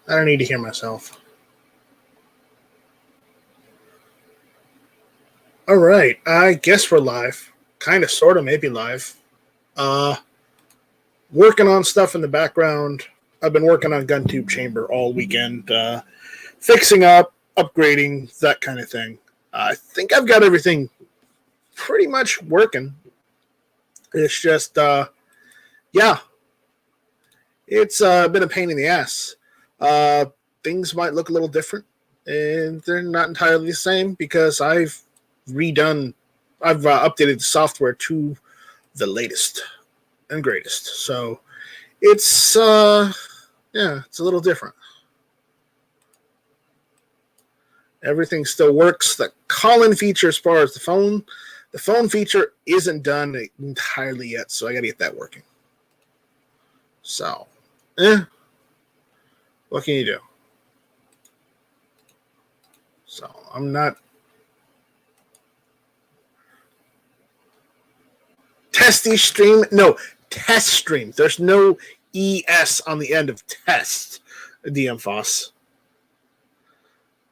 I don't need to hear myself. All right, I guess we're live. Kind of, sort of, maybe live. Working on stuff in the background. I've been working on GunTube Chamber all weekend, fixing up, upgrading, that kind of thing. I think I've got everything pretty much working. It's just, yeah, it's been a pain in the ass. Things might look a little different, and they're not entirely the same because I've updated the software to the latest and greatest. So it's, it's a little different. Everything still works. The call-in feature, as far as the phone feature isn't done entirely yet, so I got to get that working. So, what can you do? So, I'm not testy stream. No, test stream. There's no ES on the end of test, DM Foss.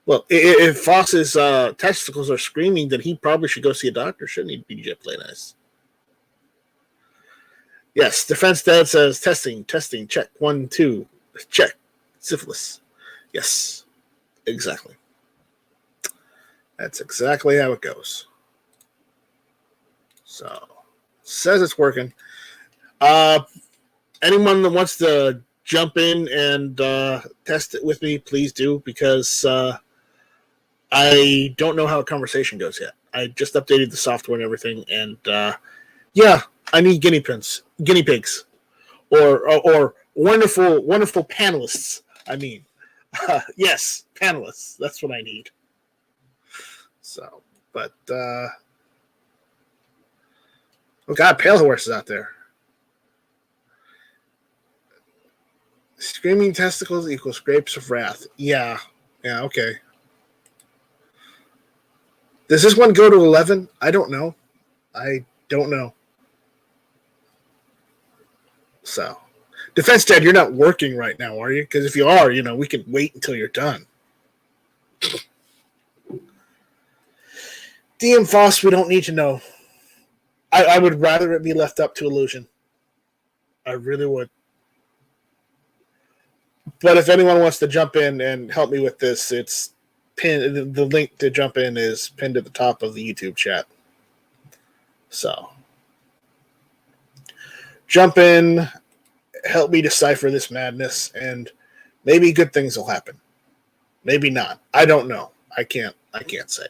Well, if Foss's testicles are screaming, then he probably should go see a doctor, shouldn't he, BJ Play Nice? Yes, Defense Dad says testing, check, 1, 2, check, syphilis. Yes, exactly. That's exactly how it goes. So, says it's working. Anyone that wants to jump in and test it with me, please do, because I don't know how a conversation goes yet. I just updated the software and everything, and I need guinea pigs, or wonderful panelists. I mean, yes, panelists. That's what I need. So, but oh God, Pale Horse is out there. Screaming testicles equals grapes of wrath. Yeah, okay. Does this one go to 11? I don't know. So, Defense Dad, you're not working right now, are you? Because if you are, we can wait until you're done. DM Foss, we don't need to know. I would rather it be left up to Illusion. I really would. But if anyone wants to jump in and help me with this, it's pinned. The link to jump in is pinned at the top of the YouTube chat. So, jump in, help me decipher this madness, and maybe good things will happen. Maybe not. I don't know. I can't say.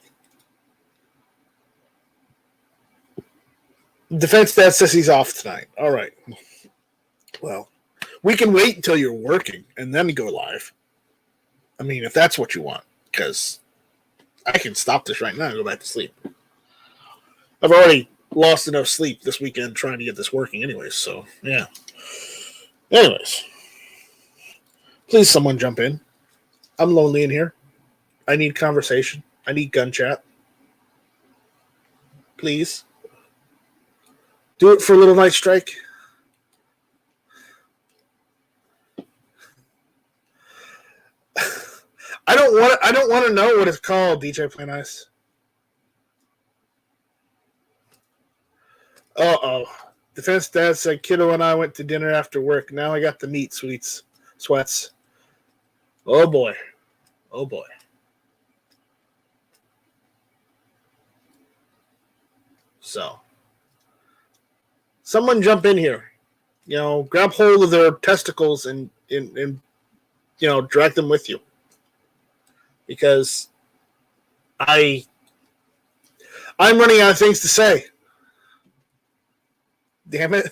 Defense Dad says he's off tonight. All right. Well, we can wait until you're working and then go live. I mean, if that's what you want, because I can stop this right now and go back to sleep. I've already lost enough sleep this weekend trying to get this working anyways, so yeah. Anyways, please someone jump in. I'm lonely in here. I need conversation. I need gun chat. Please. Do it for a little night strike. I don't want to know what it's called, DJ Play Nice. Uh-oh. Defense Dad said, Kiddo and I went to dinner after work. Now I got the meat sweats. Oh, boy. So, someone jump in here. Grab hold of their testicles and drag them with you. Because I'm running out of things to say. Damn it.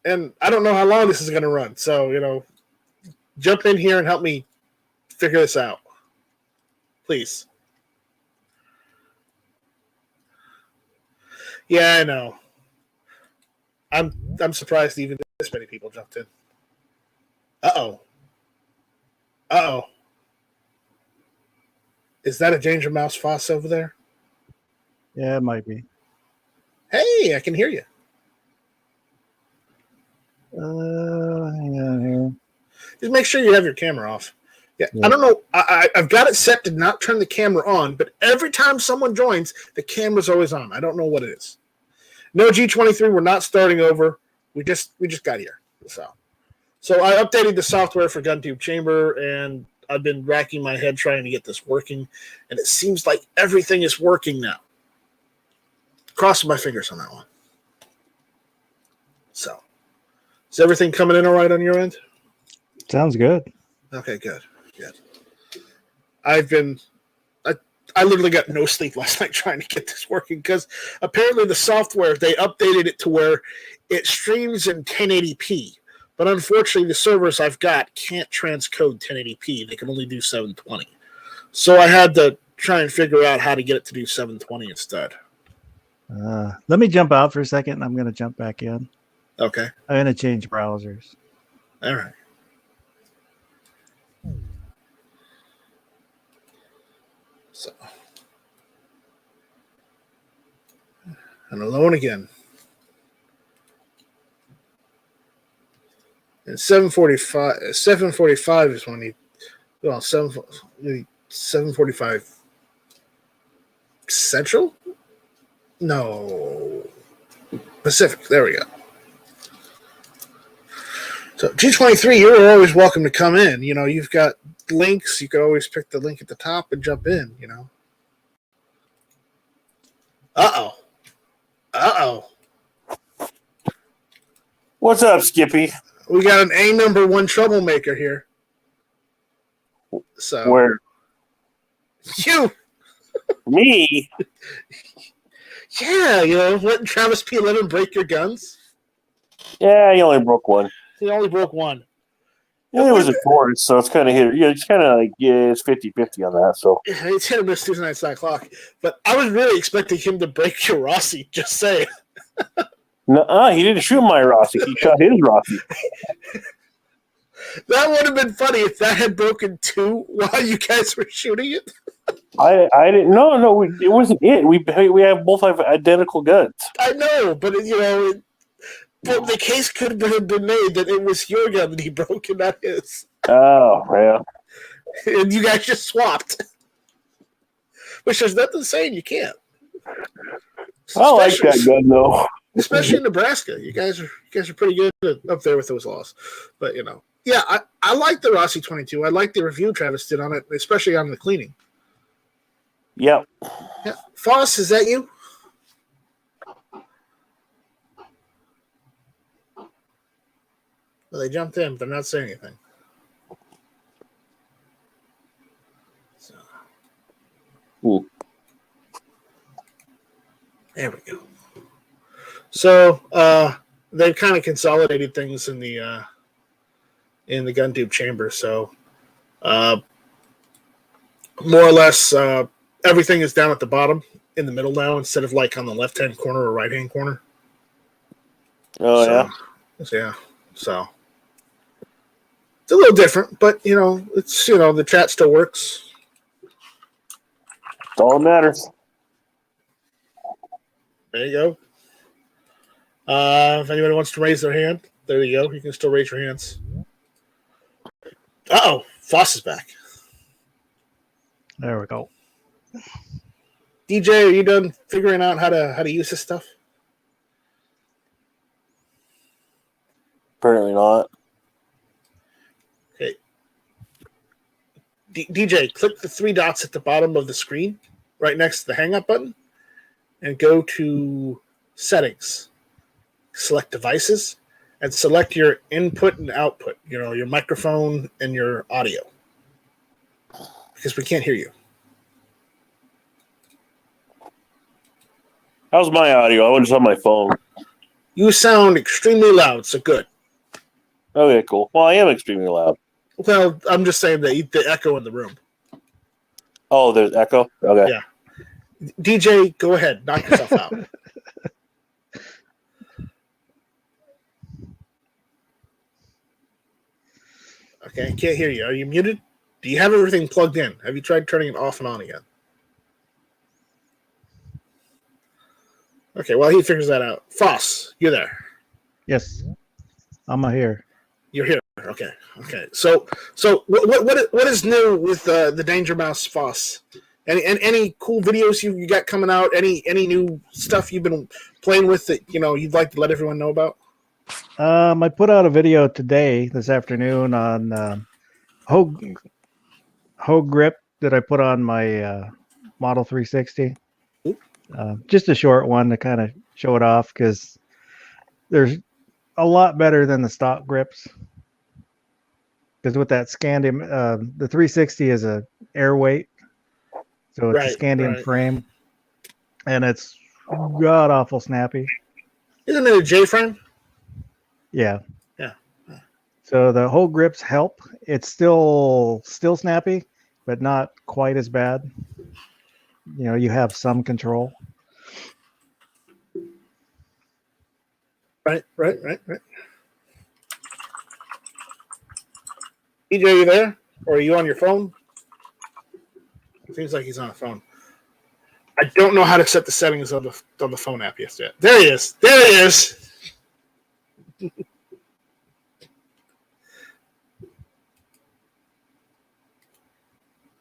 And I don't know how long this is going to run. So, jump in here and help me figure this out. Please. Yeah, I know. I'm surprised even this many people jumped in. Uh-oh. Is that a Danger Mouse Foss over there? Yeah, it might be. Hey, I can hear you. Hang on here. Just make sure you have your camera off. Yeah. I don't know. I've got it set to not turn the camera on, but every time someone joins, the camera's always on. I don't know what it is. No G23. We're not starting over. We just got here. So I updated the software for GunTube Chamber, and I've been racking my head trying to get this working, and it seems like everything is working now. Crossing my fingers on that one. So, is everything coming in all right on your end? Sounds good. Okay, good. I literally got no sleep last night trying to get this working because apparently the software, they updated it to where it streams in 1080p. But unfortunately, the servers I've got can't transcode 1080p. They can only do 720. So I had to try and figure out how to get it to do 720 instead. Let me jump out for a second, and I'm going to jump back in. Okay. I'm going to change browsers. All right. So, and alone again. And 745 is when 745 Central? No. Pacific. There we go. So G23, you're always welcome to come in. You know, you've got links. You could always pick the link at the top and jump in, you know. Uh-oh. What's up, Skippy? We got an A number one troublemaker here. So Where? You. Me? Yeah, you know, letting Travis P11 break your guns. Yeah, he only broke one. He only broke one. Yeah, it was a chorus, so it's kind of hit. Yeah, it's kind of like, it's 50-50 on that. So It's hit or miss Tuesday night 9 o'clock. But I was really expecting him to break your Rossi, just saying. No, he didn't shoot my Rossi. He shot his Rossi. That would have been funny if that had broken too while you guys were shooting it. I didn't. No, it wasn't it. We have both have identical guns. I know, but but the case could have been made that it was your gun that he broke and not his. Oh, yeah. And you guys just swapped. Which there's nothing saying you can't. I like that gun though. Especially in Nebraska. You guys are pretty good up there with those laws. But yeah, I like the Rossi 22. I like the review Travis did on it, especially on the cleaning. Yep. Yeah. Foss, is that you? Well, they jumped in, but they're not saying anything. So. Ooh. There we go. So they've kind of consolidated things in the GunTube chamber. So more or less everything is down at the bottom in the middle now instead of like on the left-hand corner or right-hand corner. Oh, so, yeah. Yeah. So it's a little different, but it's the chat still works. That's all that matters. There you go. If anybody wants to raise their hand, there you go. You can still raise your hands. Uh-oh. Foss is back. There we go. DJ, are you done figuring out how to use this stuff? Apparently not. Okay. DJ, click the three dots at the bottom of the screen, right next to the hang up button, and go to settings. Select devices and select your input and output, your microphone and your audio. Because we can't hear you. How's my audio? I was on my phone. You sound extremely loud, so good. Okay, cool. Well, I am extremely loud. Well, I'm just saying the echo in the room. Oh, there's echo? Okay. Yeah. DJ, go ahead. Knock yourself out. Okay, I can't hear you. Are you muted? Do you have everything plugged in? Have you tried turning it off and on again? Okay, well, he figures that out. Foss, you're there. Yes. I'm here. You're here. Okay. Okay. So what is new with the Danger Mouse Foss? Any cool videos you got coming out? Any new stuff you've been playing with that you'd like to let everyone know about? I put out a video this afternoon on Hogue grip that I put on my Model 360. Just a short one to kind of show it off because there's a lot better than the stock grips. Because with that scandium, the 360 is a air weight, so it's a scandium frame, and it's god awful snappy. Isn't it a J frame? Yeah. Yeah. So the whole grips help. It's still snappy, but not quite as bad. You have some control. Right. EJ, are you there? Or are you on your phone? It seems like he's on a phone. I don't know how to set the settings on the phone app yet. There he is.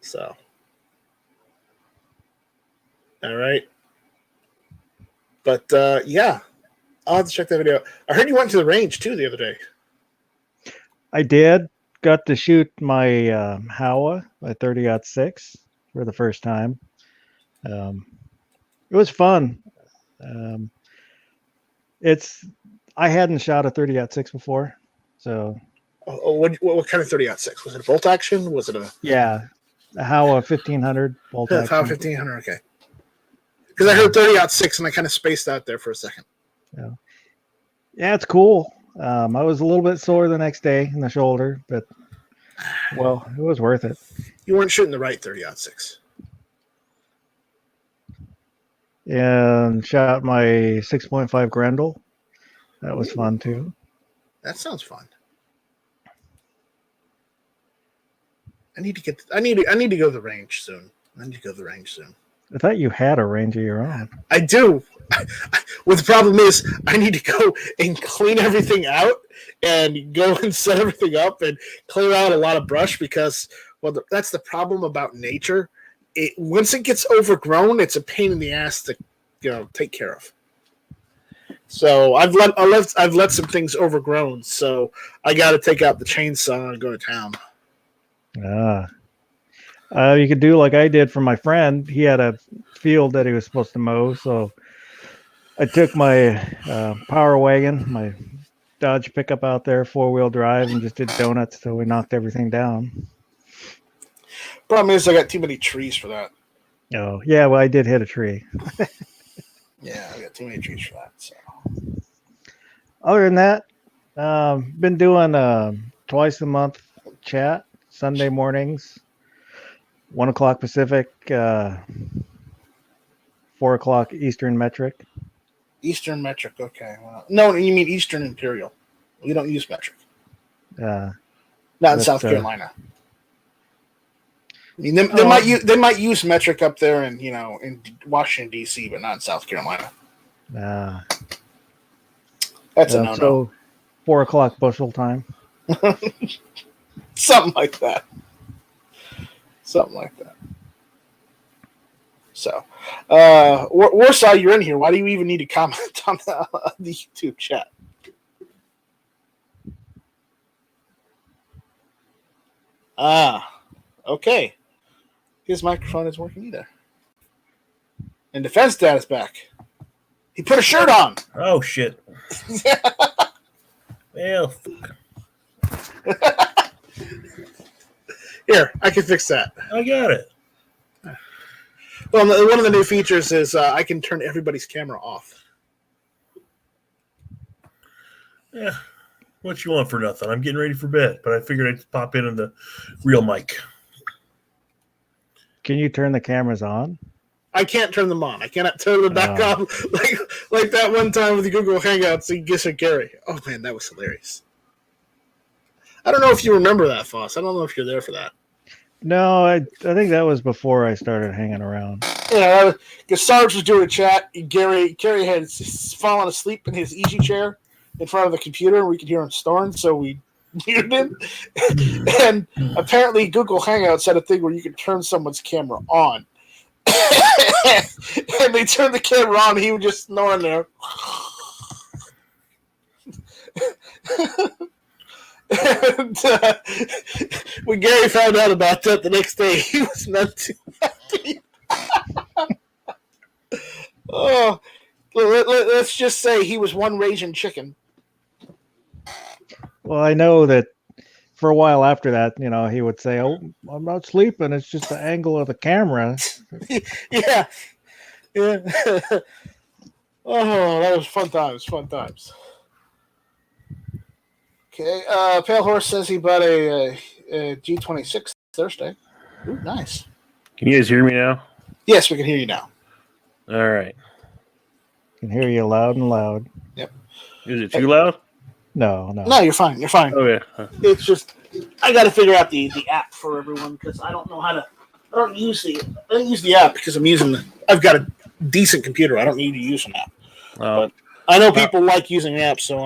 So. All right. But, yeah. I'll have to check that video out. I heard you went to the range, too, the other day. I did. Got to shoot my Howa, my 30-06 for the first time. It was fun. I hadn't shot a 30-06 before, so. What kind of 30-06? Was it a bolt action? Was it a? Yeah, a Howa 1500 bolt action. Howa 1500. Okay. Because I heard 30-06 and I kind of spaced out there for a second. Yeah, it's cool. I was a little bit sore the next day in the shoulder, but well, it was worth it. You weren't shooting the right 30-06. And shot my 6.5 Grendel. That was fun too. That sounds fun. I need to go to the range soon. I thought you had a range of your own. I do. What the problem is, I need to go and clean everything out and go and set everything up and clear out a lot of brush because, that's the problem about nature. Once it gets overgrown, it's a pain in the ass to, take care of. So I've let some things overgrown. So I got to take out the chainsaw and go to town. You could do like I did for my friend. He had a field that he was supposed to mow, so I took my power wagon, my Dodge pickup out there, 4-wheel drive, and just did donuts till we knocked everything down. Problem is, I got too many trees for that. Oh, yeah, well, I did hit a tree. Yeah, I got too many trees for that. So. Other than that, been doing twice a month chat, Sunday mornings, 1 o'clock Pacific, 4 o'clock Eastern metric. Eastern metric, okay. Well, no, you mean Eastern Imperial. We don't use metric. Not in South Carolina. I mean, they might use metric up there in in Washington D.C., but not in South Carolina. That's a no-no. So 4 o'clock bushel time. Something like that. So, Warsaw, you're in here. Why do you even need to comment on the YouTube chat? Okay. His microphone isn't working either. And Defense Dad is back. He put a shirt on. Oh, shit. Well, Here, I can fix that. I got it. Well, one of the new features is I can turn everybody's camera off. Yeah. What you want for nothing? I'm getting ready for bed, but I figured I'd pop in on the real mic. Can you turn the cameras on? I can't turn them on. I cannot turn them back on like that one time with the Google Hangouts and Gish and Gary. Oh, man, that was hilarious. I don't know if you remember that, Foss. I don't know if you're there for that. No, I think that was before I started hanging around. Yeah, because Sarge was doing a chat. Gary had fallen asleep in his easy chair, in front of the computer. We could hear him snoring, so we muted him. And apparently Google Hangouts had a thing where you could turn someone's camera on. And they turned the camera on, and he was just snoring there. And when Gary found out about that the next day, he was not too happy. Oh, let's just say he was one raging chicken. Well, I know that for a while after that, he would say, "Oh, I'm not sleeping. It's just the angle of the camera." Yeah. Oh, that was fun times. Okay, Pale Horse says he bought a G26 Thursday. Ooh, nice. Can you guys hear me now? Yes, we can hear you now. All right. Can hear you loud and loud. Yep. Is it too loud? No. No, you're fine. Okay. It's just I got to figure out the app for everyone because I don't know how to. I don't use the app because I've got a decent computer. I don't need to use an app. But I know people like using the app, so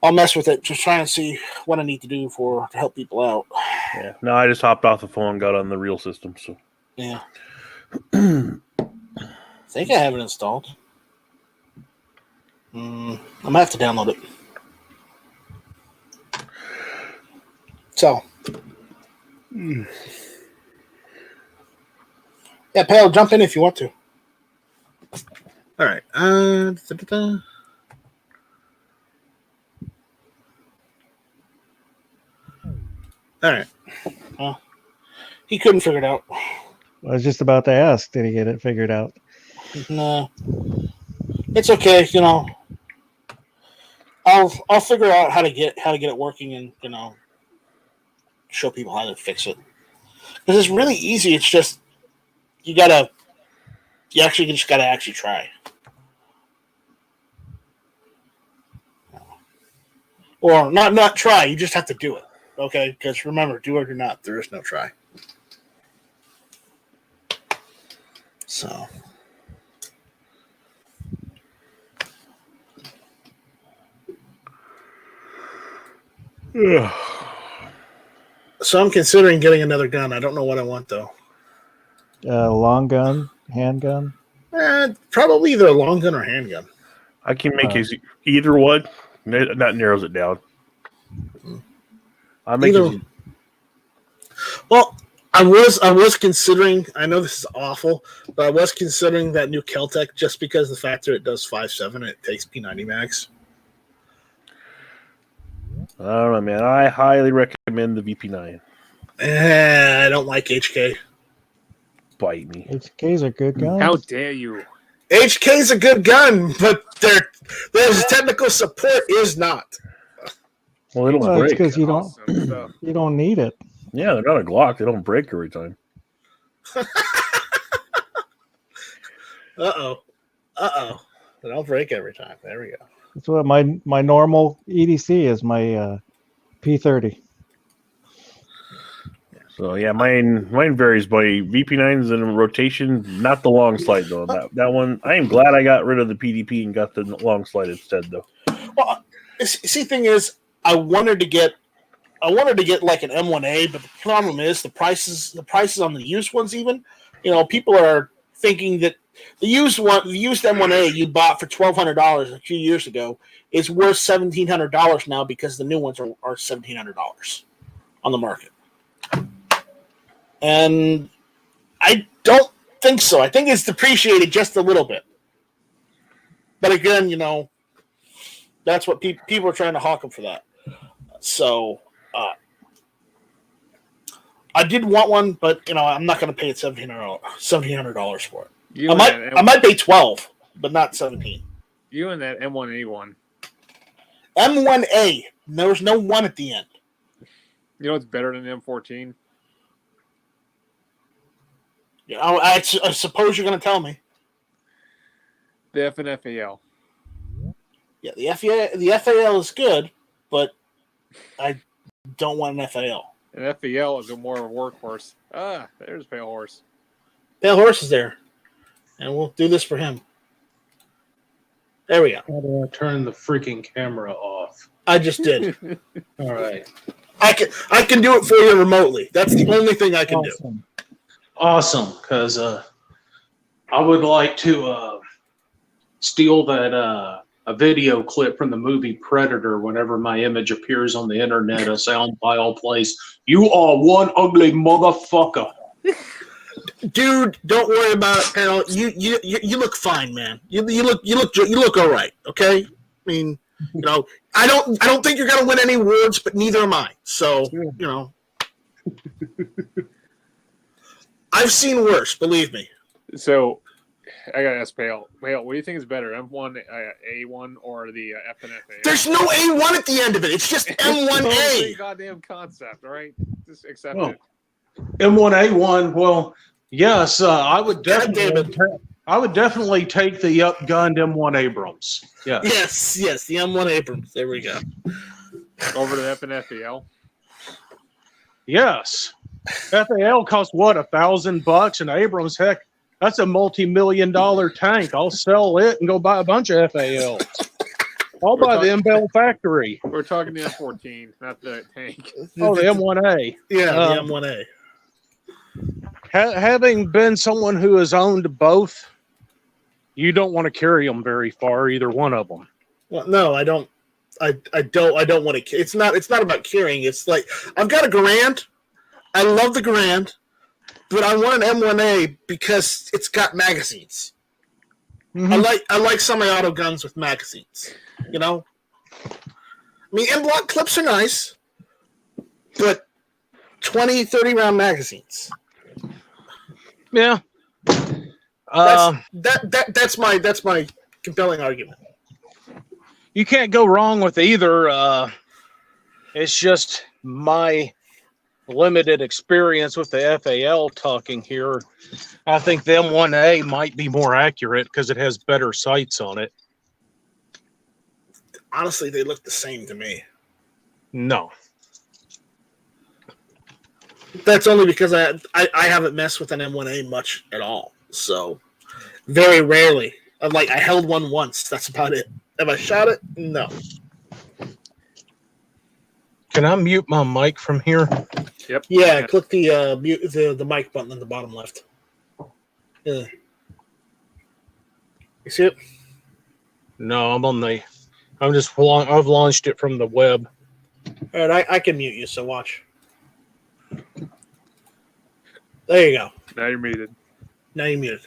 I'll mess with it. Just try and see what I need to do to help people out. Yeah. No, I just hopped off the phone and got on the real system. So yeah. I think I have it installed. I might have to download it. So. Yeah, Pale, jump in if you want to. All right. All right. Well, he couldn't figure it out. I was just about to ask, did he get it figured out? No. It's okay, I'll figure out how to get it working and show people how to fix it. Because it's really easy. It's just you just gotta actually try. Or not try, you just have to do it. Okay? Because remember, do it or not, there is no try. So So I'm considering getting another gun. I don't know what I want though. Long gun, handgun. Probably either a long gun or handgun. I can make either one. That narrows it down. I make either. Well, I was considering. I know this is awful, but I was considering that new Keltec just because of the fact that it does 5.7 and it takes P90 mags. I don't know, man. I highly recommend the VP9. I don't like HK. Bite me. HKs are good guns. How dare you? HK's a good gun, but their technical support is not. Well, they don't Well, it's break. because you Awesome. you don't need it. Yeah, they're not a Glock. They don't break every time. Uh-oh. They don't break every time. There we go. That's what my normal EDC is, my P30. So yeah, mine varies by VP9s in a rotation, not the long slide though. That one, I am glad I got rid of the PDP and got the long slide instead though. Well, see, thing is, I wanted to get like an M1A, but the problem is the prices on the used ones. Even, people are thinking that the used M1A you bought for $1,200 a few years ago is worth $1,700 now because the new ones are $1,700 on the market. And I don't think so. I think it's depreciated just a little bit. But again, that's what people are trying to hawk them for that. So I did want one, but I'm not going to pay it $1,700 for it. I might pay $12, but not $17. You and that M1A1. M1A. There's no one at the end. You know what's better than M14? Yeah, I suppose you're going to tell me. The F and FAL. Yeah, the FAL is good, but I don't want an FAL. And FAL is more of a workhorse. There's Pale Horse. Pale Horse is there, and we'll do this for him. There we go. How do I turn the freaking camera off? I just did. All right. I can do it for you remotely. That's the only thing I can do. Awesome, because I would like to steal that a video clip from the movie Predator. Whenever my image appears on the internet, a sound file plays, "You are one ugly motherfucker." Dude, don't worry about it, pal. You look fine, man. You look all right. Okay. I mean, you know, I don't think you're gonna win any awards, but neither am I. So, you know, I've seen worse. Believe me. So, I gotta ask Pale. Pale, what do you think is better, M1 A1 or the FNFA? There's no A1 at the end of it. It's just M1A. Goddamn concept. All right, just accept Well, it. M1A1. Well, yes, I would definitely. I would definitely take the upgunned M1 Abrams. Yeah. Yes, the M1 Abrams. There we go. Over to FNFEL. Yes. FAL costs what, $1,000, and Abrams, heck, that's a multi-million-dollar tank. I'll sell it and go buy a bunch of FALs. I'll buy the M-Bell factory. We're talking the M14, not the tank. Oh, the M1A. Yeah, the M1A. Having been someone who has owned both, you don't want to carry them very far, either one of them. Well, no, I don't. I don't want to. It's not about carrying. It's like I've got a Garand. I love the Garand, but I want an M1A because it's got magazines. Mm-hmm. I like semi-auto guns with magazines. You know, I mean, M-block clips are nice, but 20, 30 round magazines. Yeah. That's my compelling argument. You can't go wrong with either. It's just my limited experience with the FAL talking here. I think the M1A might be more accurate because it has better sights on it. Honestly, they look the same to me. No. That's only because I haven't messed with an M1A much at all. So very rarely. I held one once. That's about it. Have I shot it? No. Can I mute my mic from here? Yep. Yeah, click the mute the mic button in the bottom left. Yeah. You see it? No, I've launched it from the web. All right, I can mute you, so watch. There you go. Now you're muted. Now you're muted.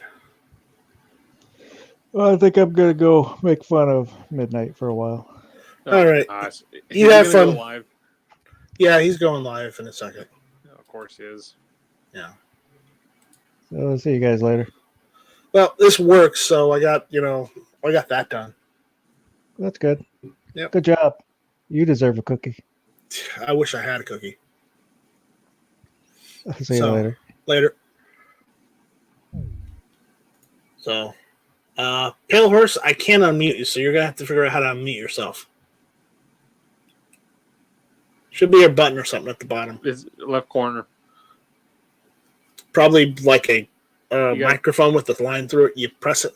Well, I think I'm gonna go make fun of Midnight for a while. All right. You have fun. Live? Yeah, he's going live in a second. Oh, of course he is. Yeah. So I'll see you guys later. Well, this works, so I got that done. That's good. Yep. Good job. You deserve a cookie. I wish I had a cookie. I'll see you later. Later. So, Pale Horse, I can't unmute you, so you're gonna have to figure out how to unmute yourself. Should be a button or something at the bottom. It's left corner. Probably like a microphone with the line through it. You press it.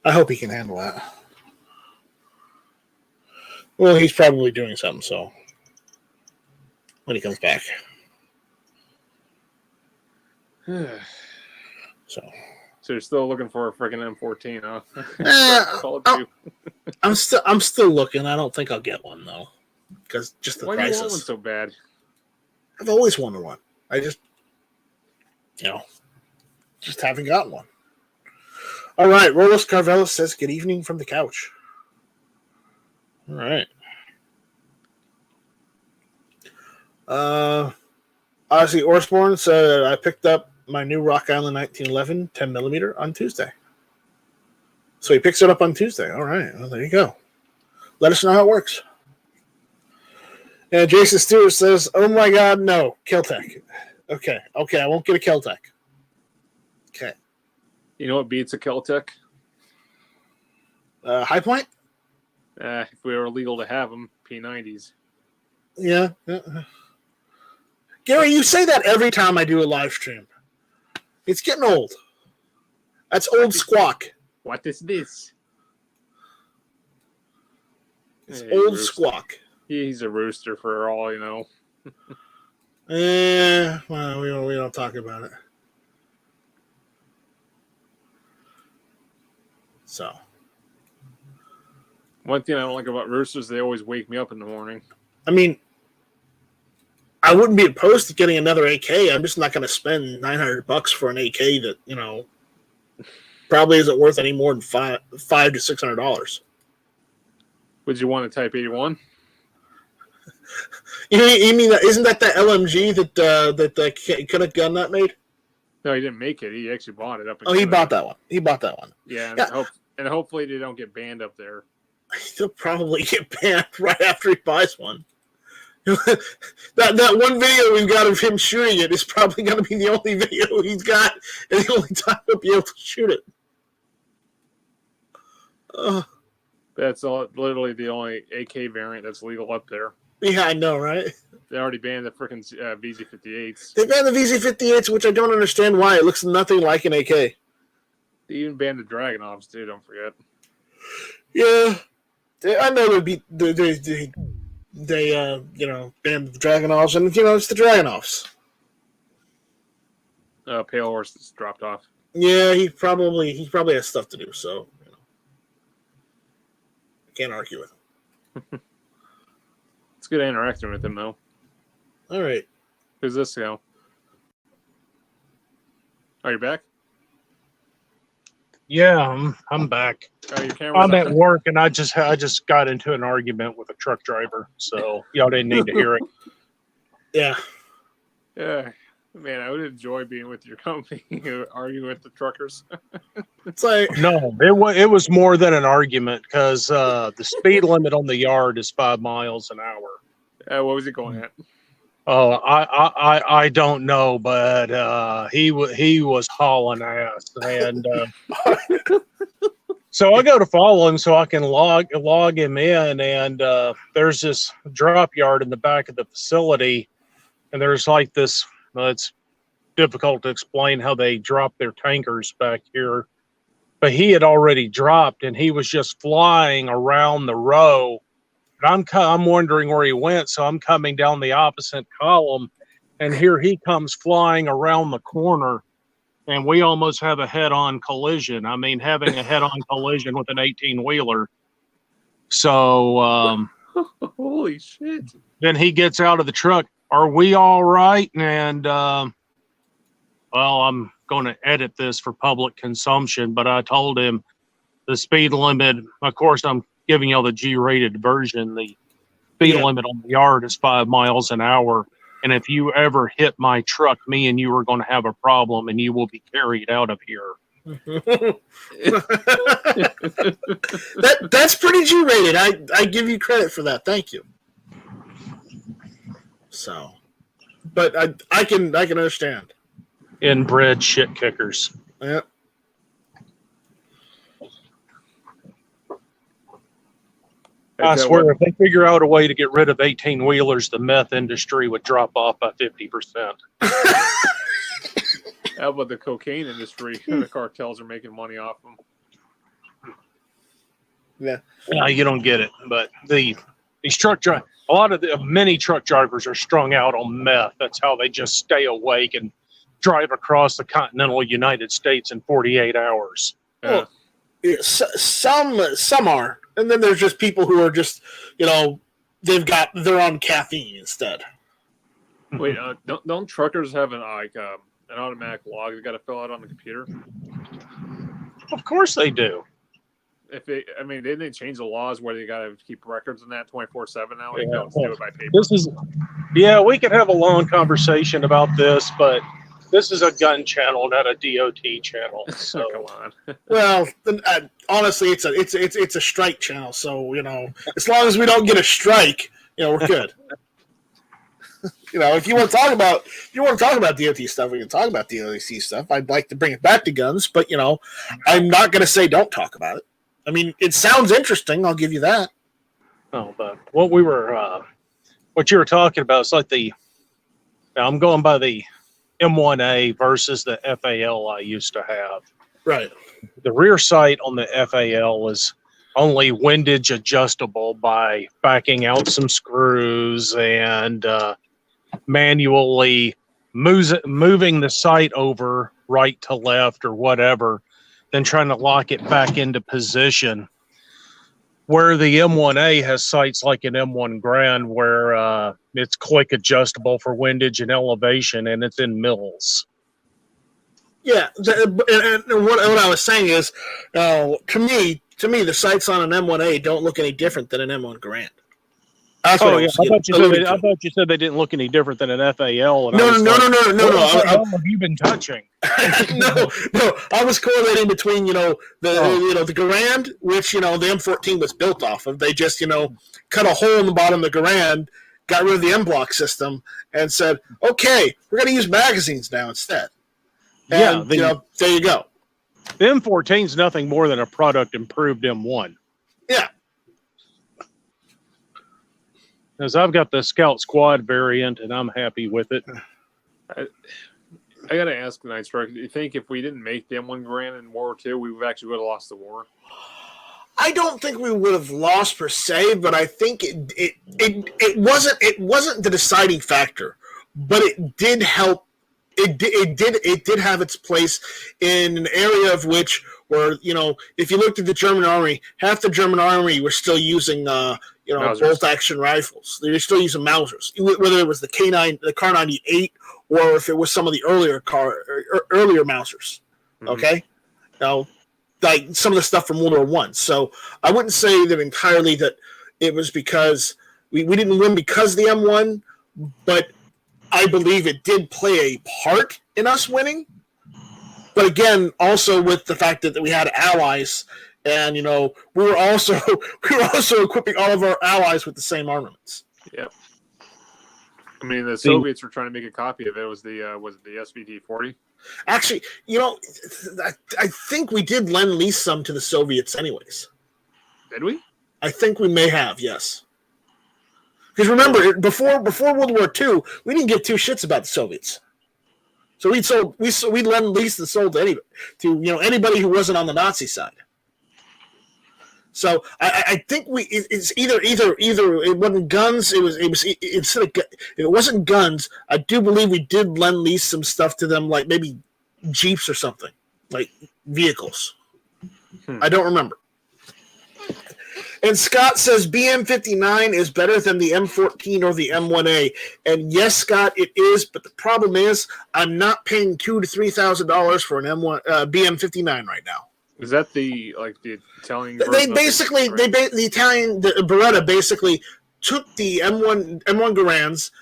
I hope he can handle that. Well, he's probably doing something, so when he comes back. So you're still looking for a freaking M14, huh? I'm still looking. I don't think I'll get one though, because just the Why do you want one prices. so bad? I've always wanted one. I just, just haven't gotten one. All right, Rolos Carvelis says, "Good evening from the couch." All right. Ozzy Orsborn said, "I picked up my new Rock Island 1911 10mm on Tuesday." So he picks it up on Tuesday. All right. Well, there you go. Let us know how it works. And Jason Stewart says, "Oh my God, no. Keltec." Okay. I won't get a Keltec. Okay. You know what beats a Keltec? High Point? If we were legal to have them, P90s. Yeah. Gary, you say that every time I do a live stream. It's getting old. That's old squawk. What is this? It's Hey, old rooster. Squawk. He's a rooster for all you know. Well, we don't talk about it. So, One thing I don't like about roosters, they always wake me up in the morning. I mean, I wouldn't be opposed to getting another AK. I'm just not going to spend $900 for an AK that probably isn't worth any more than $500 to $600. Would you want a Type 81? You mean isn't that the LMG that the Canuck gun that made? No, he didn't make it. He actually bought it up. In Oh, he Canada. bought that one. He bought that one. Yeah, Yeah. And hopefully they don't get banned up there. He'll probably get banned right after he buys one. that one video we've got of him shooting it is probably going to be the only video he's got, and the only time he'll be able to shoot it. That's literally the only AK variant that's legal up there. Yeah, I know, right? They already banned the freaking VZ58s. They banned the VZ58s, which I don't understand why. It looks nothing like an AK. They even banned the Dragunovs too. Don't forget. Yeah, I know they banned the Dragunovs, and it's the Dragunovs. Pale Horse just dropped off. Yeah, he probably has stuff to do, so I can't argue with him. It's good interacting with him though. All right. Who's this guy? Are you back? Yeah, I'm back. Oh, your camera's I'm at on. work, and I just got into an argument with a truck driver, so y'all didn't need to hear it. Yeah. Yeah, man, I would enjoy being with your company, arguing with the truckers. It's like, No, it was more than an argument because the speed limit on the yard is 5 miles an hour. What was he going at? Oh, I don't know, but he was hauling ass, and so I go to follow him so I can log him in, and there's this drop yard in the back of the facility, and there's like this. It's difficult to explain how they drop their tankers back here, but he had already dropped, and he was just flying around the row. I'm wondering where he went, so I'm coming down the opposite column, and here he comes flying around the corner, and we almost have a head-on collision. I mean, having a head-on collision with an 18-wheeler. So Holy shit! then he gets out of the truck. Are we all right? And well, I'm going to edit this for public consumption, but I told him the speed limit. Of course, I'm giving y'all the G-rated version. The speed limit on the yard is 5 miles an hour. And if you ever hit my truck, me and you are going to have a problem, and you will be carried out of here. that's pretty G-rated. I give you credit for that. Thank you. So, but I can understand. Inbred shit kickers. Yeah. I swear, if they figure out a way to get rid of 18-wheelers, the meth industry would drop off by 50%. How about the cocaine industry? The cartels are making money off them. Yeah. No, you don't get it. But these truck drivers, many truck drivers are strung out on meth. That's how they just stay awake and drive across the continental United States in 48 hours. Yeah. Yeah, some are, and then there's just people who are just, they're on caffeine instead. Wait, don't truckers have an automatic log they got to fill out on the computer? Of course they do. Didn't they change the laws where they got to keep records on that 24/7 now? They don't do it by paper. We could have a long conversation about this, but this is a gun channel, not a DOT channel. So Come on. Well, honestly, it's a strike channel, so as long as we don't get a strike, we're good. If you want to talk about DOT stuff, we can talk about DOT stuff. I'd like to bring it back to guns, but I'm not going to say don't talk about it. I mean, it sounds interesting. I'll give you that. No, but what you were talking about is like I'm going by the M1A versus the FAL I used to have. Right. the rear sight on the FAL is only windage adjustable by backing out some screws and manually moving the sight over right to left or whatever, then trying to lock it back into position. Where the M1A has sights like an M1 Grand, where it's click adjustable for windage and elevation, and it's in mils. Yeah, and what I was saying is, to me, the sights on an M1A don't look any different than an M1 Grand. That's what I thought you said they didn't look any different than an FAL. And No. What have you been touching? no. I was correlating between the Garand, which the M14 was built off of. They just cut a hole in the bottom of the Garand, got rid of the M block system, and said, okay, we're going to use magazines now instead. And, there you go. The M14 is nothing more than a product improved M1. Yeah. As I've got the Scout Squad variant, and I'm happy with it. I got to ask tonight, Strike, do you think if we didn't make the M1 Grand in World War II, we actually would have lost the war? I don't think we would have lost per se, but I think it wasn't the deciding factor, but it did help. It did have its place in an area of which where if you looked at the German army, half the German army were still using bolt action rifles. They were still using Mausers, whether it was the Kar 98 or if it was some of the earlier Mausers. Okay, like some of the stuff from World War I. So I wouldn't say that entirely that it was because we didn't win because of the M1, but I believe it did play a part in us winning. But again, also with the fact that we had allies, and we were also equipping all of our allies with the same armaments. Yeah. I mean, the Soviets were trying to make a copy of it. Was the SVT-40? Actually, I think we did lend lease some to the Soviets, anyways. Did we? I think we may have, yes. Because remember, before World War II, we didn't give two shits about the Soviets. So we'd lend lease and sold to anybody who wasn't on the Nazi side. So I think it's either it wasn't guns. It was instead of if it wasn't guns, I do believe we did lend lease some stuff to them, like maybe Jeeps or something, like vehicles. I don't remember. And Scott says BM59 is better than the M14 or the M1A. And yes, Scott, it is. But the problem is, I'm not paying $2,000 to $3,000 for an BM59 right now. Is that the Italian? The Italian Beretta basically took the M1 Garands,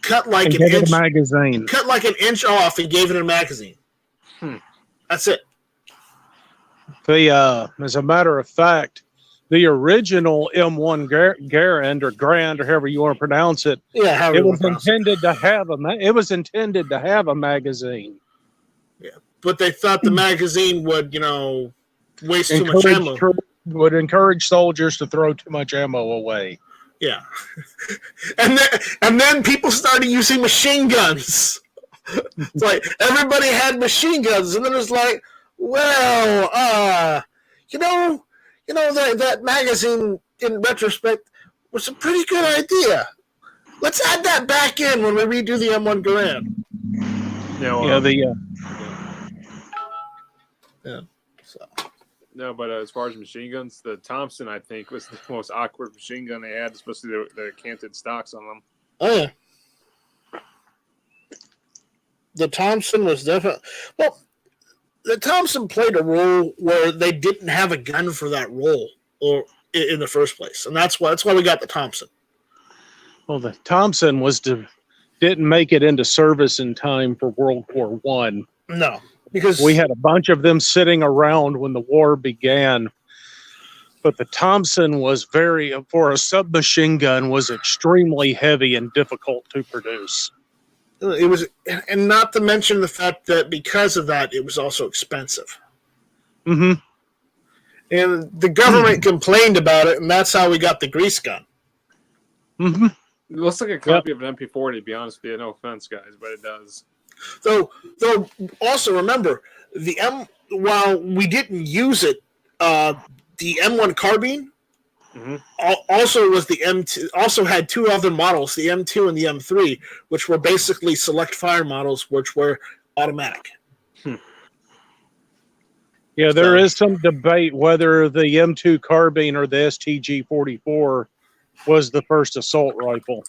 cut like an inch off, and gave it a magazine. That's it. As a matter of fact, the original M1 Garand or Grand or however you want to pronounce it, it was intended to have a magazine. Yeah, but they thought the magazine would, waste too much ammo. Would encourage soldiers to throw too much ammo away. Yeah, and then people started using machine guns. It's like everybody had machine guns, and then it's like, well, that magazine, in retrospect, was a pretty good idea. Let's add that back in when we redo the M1 Garand. No, but as far as machine guns, the Thompson, I think, was the most awkward machine gun they had, especially the canted stocks on them. Oh, yeah. The Thompson was definitely... Well, the Thompson played a role where they didn't have a gun for that role or in the first place, and that's why we got the Thompson. Well, the Thompson didn't make it into service in time for World War I. No, because we had a bunch of them sitting around when the war began. But the Thompson was for a submachine gun, was extremely heavy and difficult to produce. It was, and not to mention the fact that because of that, it was also expensive. Mm-hmm. And the government complained about it, and that's how we got the grease gun. Mm-hmm. It looks like a copy of an MP40, to be honest with you. No offense, guys, but it does. Though also remember, the while we didn't use it, the M1 carbine also was the M2. Also had two other models, the M2 and the M3, which were basically select fire models, which were automatic. Yeah, there is some debate whether the M2 carbine or the STG-44 was the first assault rifle.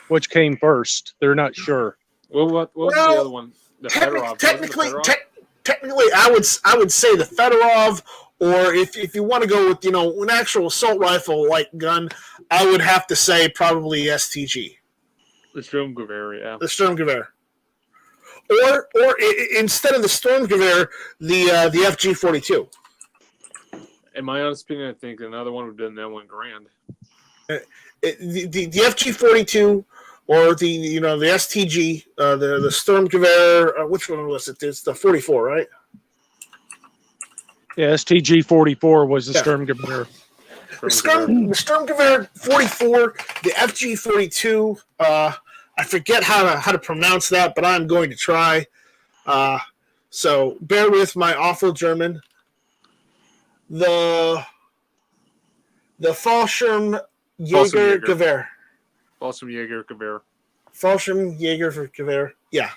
Which came first? They're not sure. Well, what was the other one? The Fedorov. Technically, I would say the Fedorov, or if you want to go with an actual assault rifle like gun, I would have to say probably STG. The Sturmgewehr, yeah. The Sturmgewehr. Or instead of the Sturmgewehr, the FG-42. In my honest opinion, I think another one would have been the M1 Grand. The FG-42 or the STG, the Sturmgewehr. Which one was it? It's the 44, right? Yeah, STG-44 was the Sturmgewehr. The Sturmgewehr 44, the FG-42. I forget how to pronounce that, but I'm going to try. So bear with my awful German. The Fallschirmjägergewehr. Fallschirmjägergewehr. Yeah,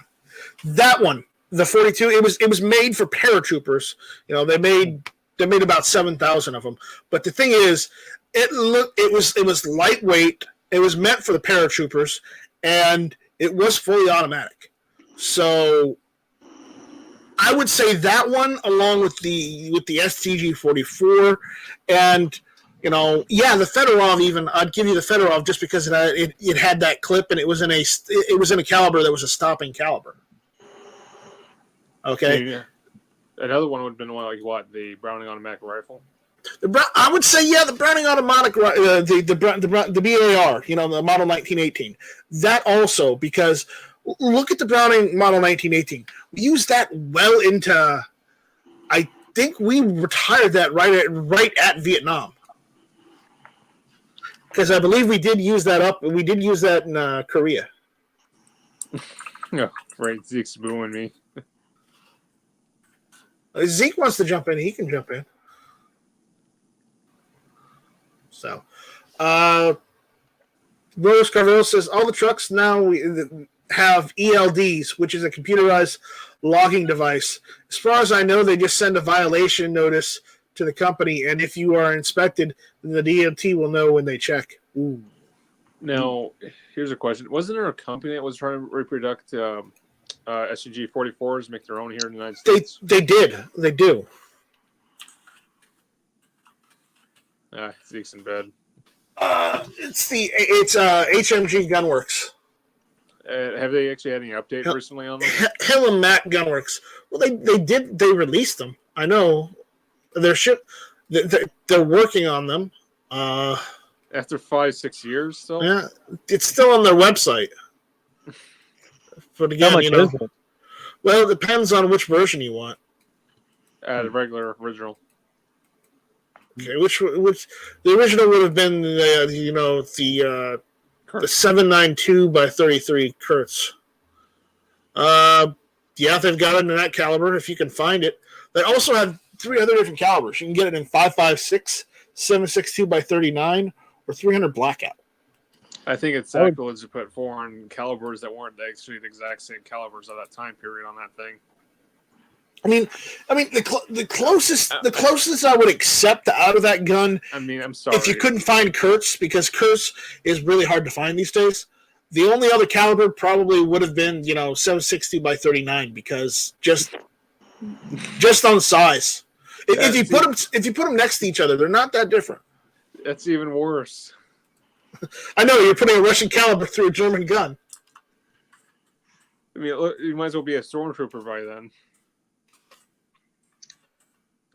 that one. The 42. It was made for paratroopers. They made about 7,000 of them. But the thing is, it was lightweight. It was meant for the paratroopers. And it was fully automatic. So I would say that one along with the STG-44 and the Fedorov even. I'd give you the Fedorov just because it had that clip and it was in a caliber that was a stopping caliber. Okay. Yeah. Another one would have been the Browning automatic rifle. I would say, the Browning automatic, the BAR, the model 1918. That also, because look at the Browning model 1918. We used that well into, I think we retired that right at Vietnam. Because I believe we did use that in Korea. Yeah, right. Zeke's booing me. Zeke wants to jump in. He can jump in. So, Rose Carvalho says all the trucks now have ELDs, which is a computerized logging device. As far as I know, they just send a violation notice to the company, and if you are inspected, the DOT will know when they check. Ooh. Now, here's a question: wasn't there a company that was trying to reproduce STG-44s, make their own here in the United States? They did. They do. Zeke's in bed. It's HMG Gunworks. Have they actually had any update recently on them? Hill and Mac Gunworks. Well, they released them. I know. They're working on them. After 5-6 years, still. Yeah, it's still on their website. But again, how much is it? Well, it depends on which version you want. The regular original. Okay, which the original would have been the 792 by 33 Kurtz. They've got it in that caliber if you can find it. They also have 3 other different calibers. You can get it in 5.56, 7.62 by 39, or 300 blackout. I think it's sacrilege to put foreign calibers that weren't actually the exact same calibers of that time period on that thing. I mean, the closest I would accept out of that gun. I mean, I'm sorry if you couldn't find Kurtz, because Kurtz is really hard to find these days. The only other caliber probably would have been 760 by 39 because just on size. If you put them next to each other, they're not that different. That's even worse. I know you're putting a Russian caliber through a German gun. I mean, you might as well be a stormtrooper by then.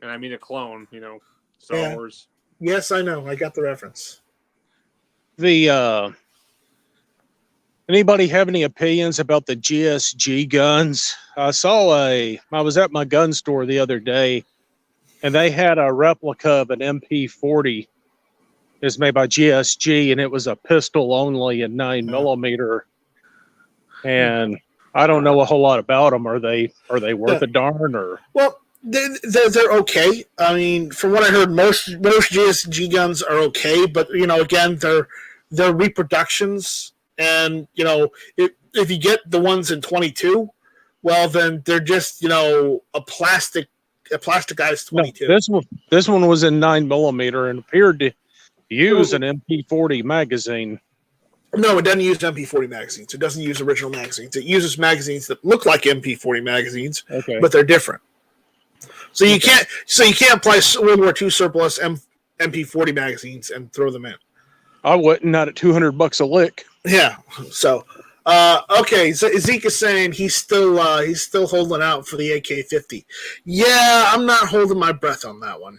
And I mean a clone, Star Wars. Yes, I know. I got the reference. Anybody have any opinions about the GSG guns? I was at my gun store the other day, and they had a replica of an MP40. It's made by GSG, and it was a pistol only in 9mm. And I don't know a whole lot about them. Are they worth a darn? Or well, They're okay. I mean, from what I heard, most GSG guns are okay, but again, they're reproductions, and if you get the ones in 22, well, then they're just a plasticized 22. No, this one was in 9mm and appeared to use an MP40 magazine. No, it doesn't use MP40 magazines. It doesn't use original magazines. It uses magazines that look like MP40 magazines, but they're different. So you can't apply World War II surplus MP40 magazines and throw them in. I wouldn't, not at $200 a lick. Yeah. So, okay. So Zeke is saying he's still holding out for the AK-50. Yeah, I'm not holding my breath on that one.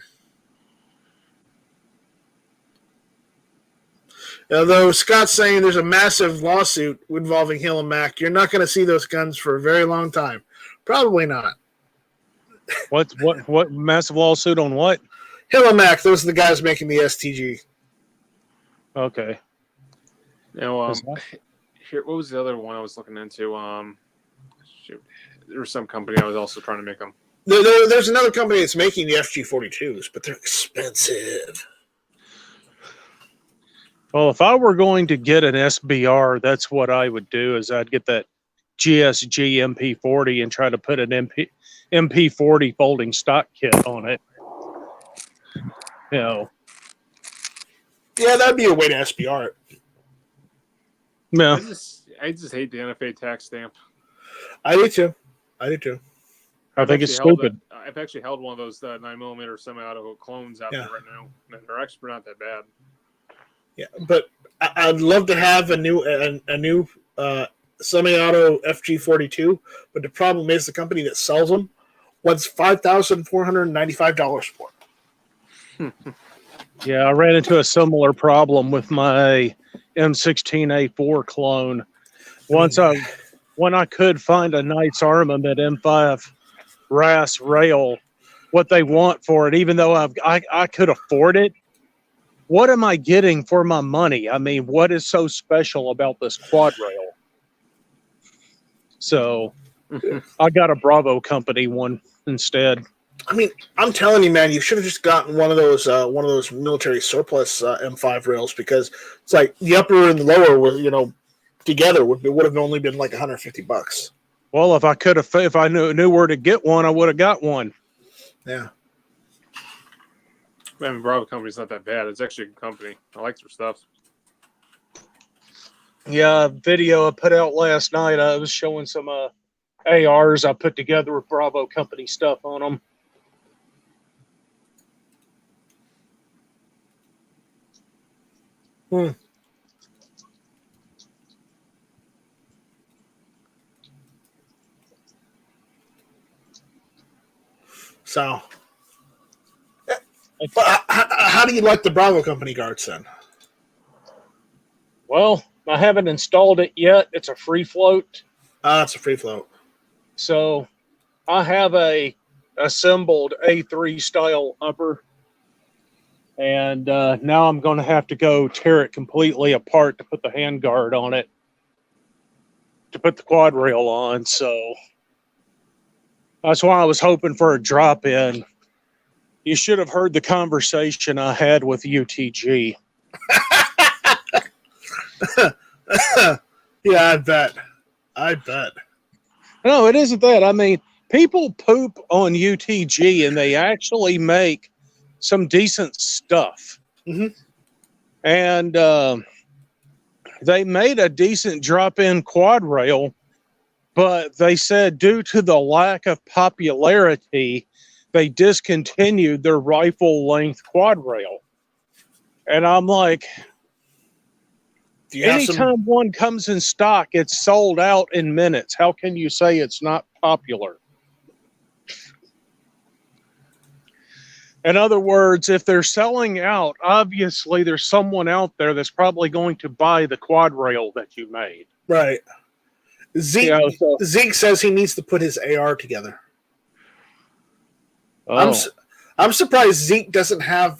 Although Scott's saying there's a massive lawsuit involving Hill and Mac, you're not going to see those guns for a very long time. Probably not. What massive lawsuit on what? Hill and Mac. Those are the guys making the STG. Okay. Now, here, what was the other one I was looking into? There was some company I was also trying to make them. There's another company that's making the FG-42s, but they're expensive. Well, if I were going to get an SBR, that's what I would do. Is I'd get that GSG MP40 and try to put an MP40 folding stock kit on it. Yeah, that'd be a way to SBR it. Yeah. I just hate the NFA tax stamp. I do too. I think it's stupid. I've actually held one of those 9mm semi-auto clones out there right now, and they're actually not that bad. Yeah, but I'd love to have a new semi-auto FG-42, but the problem is the company that sells them wants $5,495 for it. Yeah, I ran into a similar problem with my M16A4 clone. When I could find a Knight's Armament M5 RAS rail, what they want for it, even though I could afford it, what am I getting for my money? I mean, what is so special about this quad rail? So I got a Bravo company one instead. I mean, I'm telling you, man, you should have just gotten one of those military surplus M5 rails, because it's like the upper and the lower were, together would have only been like $150. Well, if I knew where to get one, I would have got one. Yeah. I mean, Bravo company's not that bad. It's actually a good company. I like their stuff. Yeah, a video I put out last night. I was showing some ARs I put together with Bravo company stuff on them. So, but how do you like the Bravo company guards then? Well, I haven't installed it yet. It's a free float. It's a free float. So I have a assembled A3 style upper, and now I'm going to have to go tear it completely apart to put the handguard on it, to put the quad rail on. So that's why I was hoping for a drop in. You should have heard the conversation I had with UTG. Yeah, I bet. No, it isn't that. I mean, people poop on UTG, and they actually make some decent stuff. Mm-hmm. And they made a decent drop-in quad rail, but they said due to the lack of popularity, they discontinued their rifle-length quad rail. And I'm like, anytime one comes in stock, it's sold out in minutes. How can you say it's not popular? In other words, if they're selling out, obviously there's someone out there that's probably going to buy the quad rail that you made. Right. Zeke says he needs to put his AR together. Oh. I'm surprised Zeke doesn't have,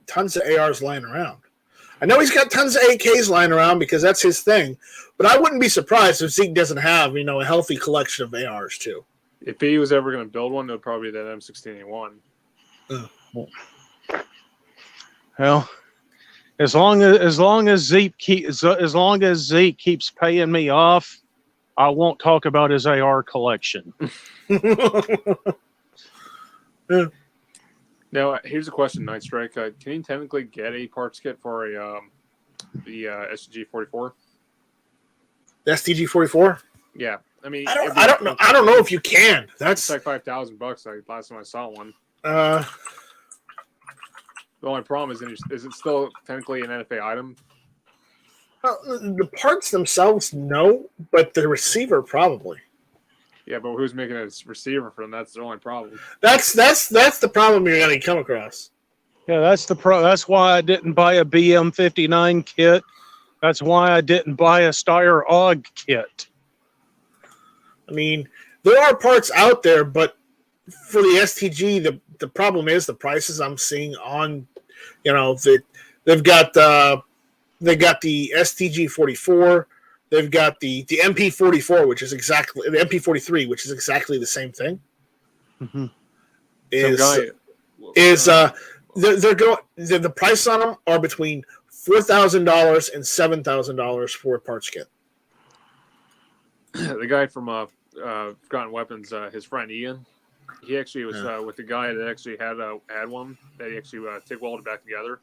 tons of ARs lying around. I know he's got tons of AKs lying around because that's his thing, but I wouldn't be surprised if Zeke doesn't have, a healthy collection of ARs too. If he was ever going to build one, it would probably be that M16A1. Well, as long as Zeke keeps paying me off, I won't talk about his AR collection. Now, here's a question, Night Strike. Can you technically get a parts kit for the STG-44? The STG-44? Yeah, I mean, I don't know. I don't know if you can. That's it's like $5,000. Like last time I saw one. The only problem is it still technically an NFA item? the parts themselves, no, but the receiver probably. Yeah, but who's making a receiver for them? That's the only problem. That's the problem you're going to come across. Yeah, that's why I didn't buy a BM59 kit. That's why I didn't buy a Steyr AUG kit. I mean, there are parts out there, but for the STG, the problem is the prices I'm seeing on, they've got the STG-44, they've got the MP-44, which is exactly the MP-43, which is exactly the same thing. Mm-hmm. The price on them are between $4,000 and $7,000 for a parts kit. The guy from Forgotten Weapons, his friend Ian, he actually was with the guy that actually had one that he actually TIG welded back together,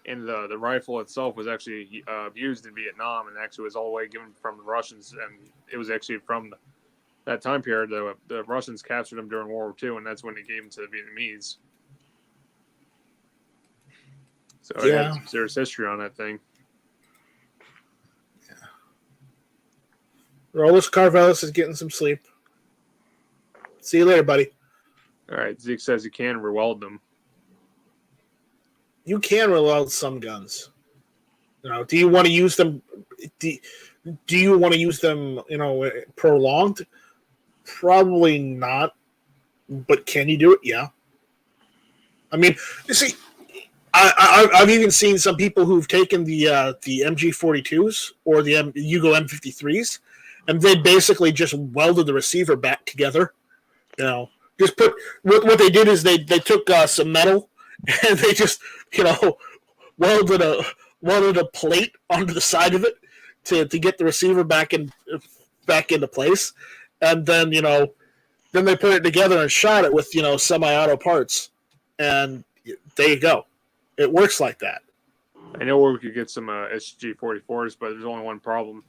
and the rifle itself was actually used in Vietnam and actually was all the way given from the Russians, and it was actually from that time period. The Russians captured him during World War II, and that's when they gave him to the Vietnamese. So it has some serious history on that thing. Rollis Carvelis is getting some sleep. See you later, buddy. All right, Zeke says you can re-weld them. You can re-weld some guns. Do you want to use them? Do you want to use them? Prolonged? Probably not. But can you do it? Yeah. I mean, you see, I've even seen some people who've taken the MG42s or the Yugo M53s, and they basically just welded the receiver back together. Just put what they did is they took some metal and they just welded a plate onto the side of it to get the receiver back into place, and then they put it together and shot it with semi-auto parts, and there you go. It works like that. I know where we could get some SG-44s, but there's only one problem.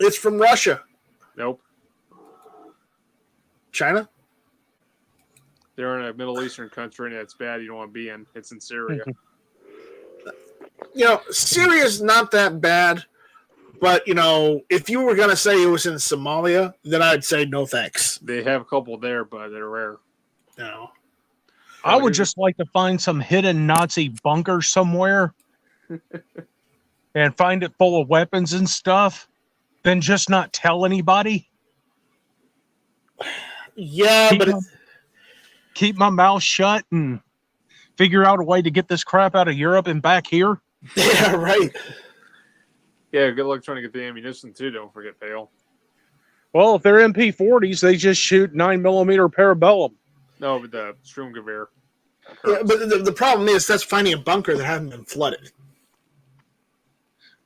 It's from Russia. Nope. China? They're in a Middle Eastern country, and it's bad. You don't want to be in. It's in Syria. Syria's not that bad, but if you were going to say it was in Somalia, then I'd say no thanks. They have a couple there, but they're rare. No. I would just like to find some hidden Nazi bunker somewhere and find it full of weapons and stuff, then just not tell anybody. Yeah, keep my mouth shut and figure out a way to get this crap out of Europe and back here. Yeah, right. Yeah, good luck trying to get the ammunition too. Don't forget, Pale. Well, if they're MP40s, they just shoot 9mm parabellum. No, but the Strumgewehr. Yeah, but the problem is that's finding a bunker that hasn't been flooded.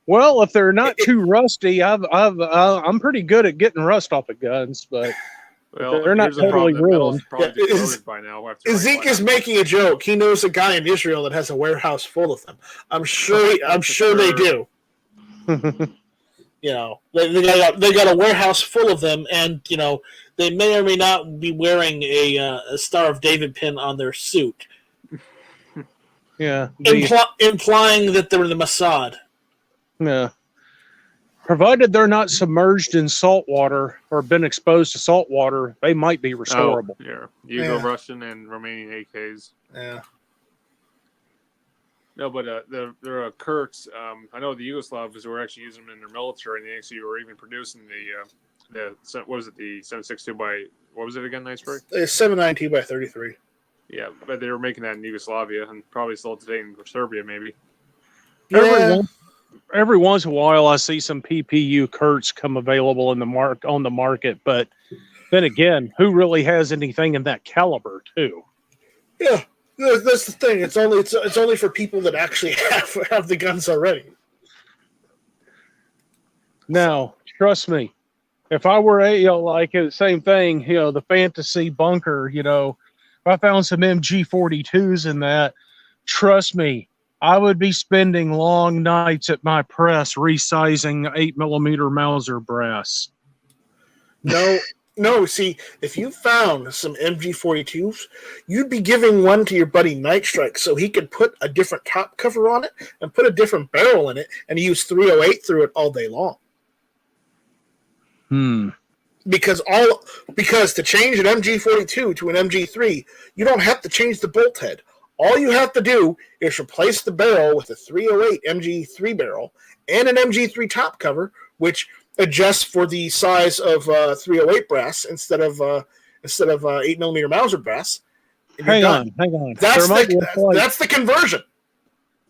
Well, if they're not too rusty, I'm pretty good at getting rust off of guns, but they're not totally ruined. By now. Zeke is making a joke. He knows a guy in Israel that has a warehouse full of them. I'm sure they do. They got a warehouse full of them, and they may or may not be wearing a Star of David pin on their suit. Yeah, implying that they're the Mossad. Yeah. Provided they're not submerged in salt water or been exposed to salt water, they might be restorable. Oh, yeah. Yugo Russian and Romanian AKs. Yeah. No, but there are Kirks. I know the Yugoslavs were actually using them in their military, and they actually were even producing the 7.62 by, what was it again, Night Strike? 7.92 by 33. Yeah, but they were making that in Yugoslavia and probably still today in Serbia, maybe. Yeah. Every once in a while, I see some PPU Kurtz come available on the market, but Then again, who really has anything in that caliber, too? Yeah, that's the thing. It's only for people that actually have the guns already. Now, trust me, if I were like the same thing, the fantasy bunker, if I found some MG42s in that, trust me, I would be spending long nights at my press resizing 8mm Mauser brass. No, see, if you found some MG42s, you'd be giving one to your buddy Nightstrike so he could put a different top cover on it and put a different barrel in it and use 308 through it all day long. Because to change an MG42 to an MG3, you don't have to change the bolt head. All you have to do is replace the barrel with a 308 MG3 barrel and an MG3 top cover, which adjusts for the size of 308 brass instead of 8mm Mauser brass. Hang on. That's the conversion.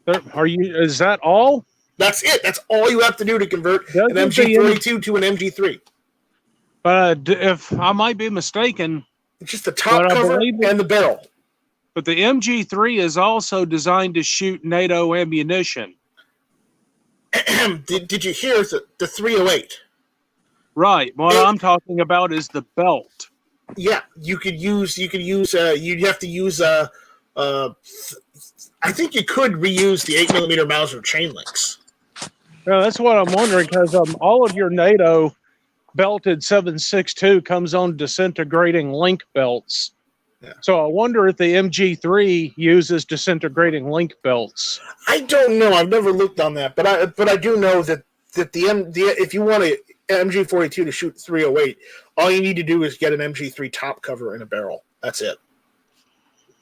Is that all? That's it. That's all you have to do to convert an MG42 to an MG3. But if I might be mistaken, it's just the top cover and the barrel. But the MG3 is also designed to shoot NATO ammunition. Did you hear the 308? Right. What I'm talking about is the belt. Yeah, you'd have to use I think you could reuse the 8mm Mauser chain links. No, that's what I'm wondering, because all of your NATO belted 7.62 comes on disintegrating link belts. Yeah. So I wonder if the MG3 uses disintegrating link belts. I don't know. I've never looked on that, but I do know that if you want a MG42 to shoot 308, all you need to do is get an MG3 top cover and a barrel. That's it.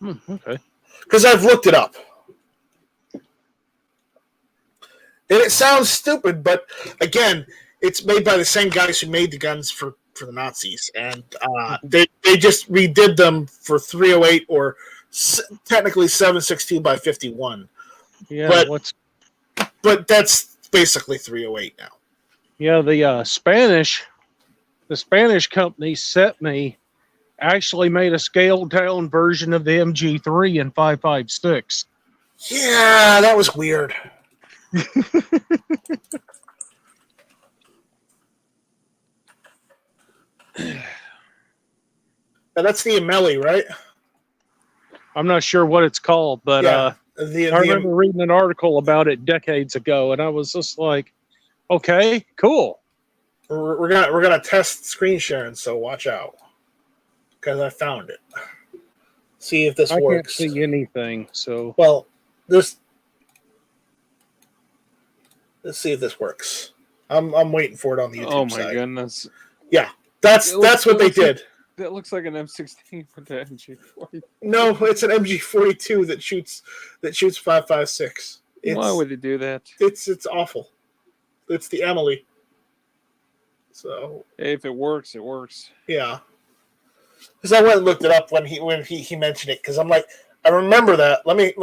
Okay. Because I've looked it up. And it sounds stupid, but again, it's made by the same guys who made the guns for the Nazis, and they just redid them for 308 or technically 7.62 by 51. Yeah, but that's basically 308 now. Yeah, the Spanish company Setme actually made a scaled down version of the MG3 in 5.56. Yeah, that was weird. Now that's the Ameli, right? I'm not sure what it's called, but I remember reading an article about it decades ago, and I was just like, okay, cool. We're gonna test screen sharing, so watch out, because I found it. See if this works. I can't see anything. So let's see if this works. I'm waiting for it on the YouTube side. Oh my goodness! Yeah, that's what they did. That looks like an M16 with the MG40. No, it's an MG42 that shoots 5.56. Why would they do that? It's awful. It's the Ameli. So hey, if it works, it works. Yeah. Because I went and looked it up when he mentioned it, because I'm like, I remember that. Let me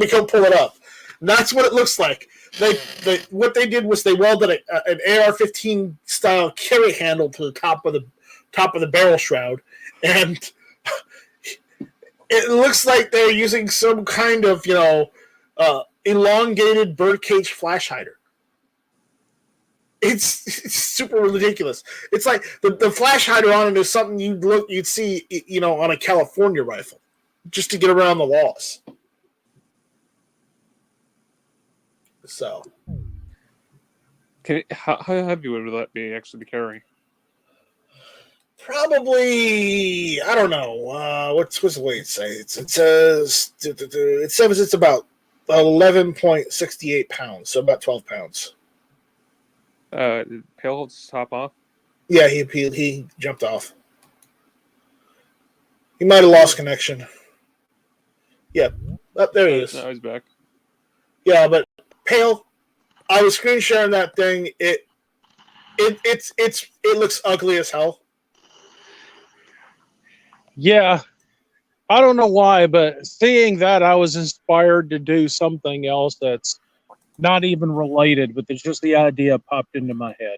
go pull it up. And that's what it looks like. What they did was they welded an AR-15 style carry handle to the top of the barrel shroud, and it looks like they're using some kind of elongated birdcage flash hider. It's super ridiculous. It's like the flash hider on it is something you'd see on a California rifle, just to get around the laws. So, how heavy would that be actually to carry? Probably, I don't know. What's the weight say? It says it's about 11.68 pounds, so about 12 pounds. Did Pale just hop off? Yeah, he jumped off. He might have lost connection. Yeah, there he is. Now he's back. Yeah, but Pale, I was screen sharing that thing. It looks ugly as hell. Yeah, I don't know why, but seeing that, I was inspired to do something else that's not even related, but it's just the idea popped into my head.